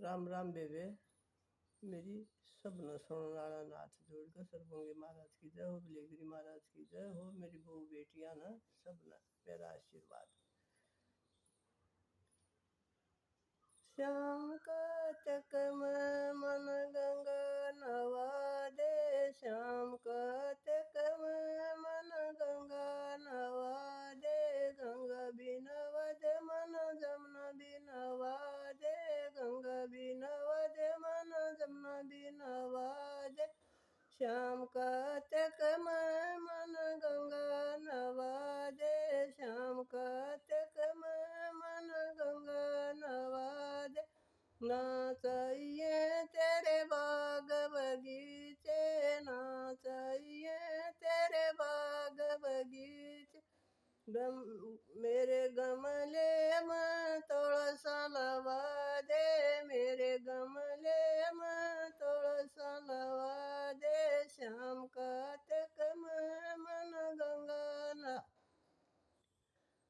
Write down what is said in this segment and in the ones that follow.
राम राम बेबे। मेरी सबन सुनने वाला नाथ जोड़कर सरभंगी महाराज की जय हो, बिलेगिरी महाराज की जय हो। मेरी बहू बेटियां ना सबना मेरा आशीर्वाद। श्याम कतक में मन गंगा नवा दे, श्याम कतक में मन गंगा नवा दे। गंगा बिनवा दे मन जमुना बिनवा दे, गंगा बिनवा दे मन जमुना बिनवा दे। श्याम कतक में मन गंगा नवा दे, श्याम कतक में मन गंगा नवा दे। नाचिए तेरे बाग बगीचे, नाचिए तेरे बाग बगीचे। मेरे गमले में तुलसा लगा दे, मेरे गमले में तुलसा लगा दे। श्याम कतक में मन गंगा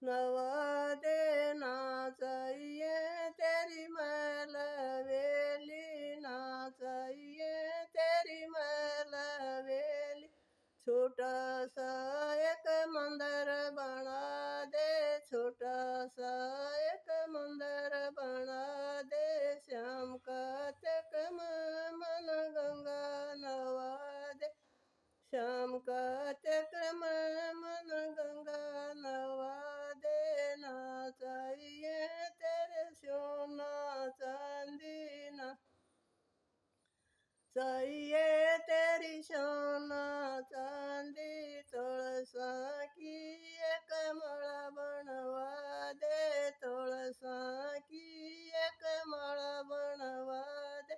नवा दे। नाचिए तेरी मैल वेली, नाचिए तेरी मैल वेली। छोटा सा एक मंदिर बना दे, छोटा सा एक मंदिर बना दे। श्याम कतक में मन गंगा नवा दे, श्याम कतक में मन गंगा नवा दे। नाचिए तेरे सोना चांदी ना चाहिए तेरी सोना चांदी। तुलसा की एक माला बनवा दे, तुलसा की एक माला बनवा दे।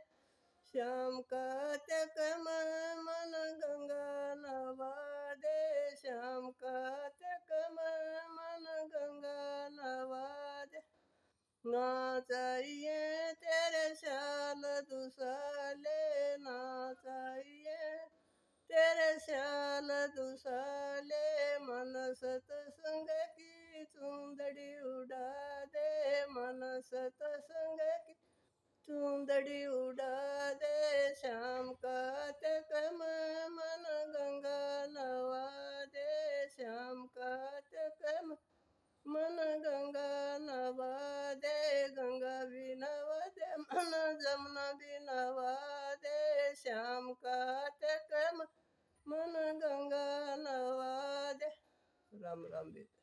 श्याम कतक में मन गंगा नवा दे, श्याम कतक में मन गंगा नवा दे। नाचिए तेरे श्याल दुसाले, नाचिए तेरे श्याल दुसाले। मन सतसंग की चुंदड़ी उड़ा दे, मन सतसंग की चुंदड़ी उड़ा दे। श्याम कतक में मन गंगा नवा दे, श्याम कतक में मन गंगा नवा दे। गंगा बिनवा दे मन जमुना बिनवा दे। श्याम कतक में मन गंगा नवा दे। राम राम बेटा।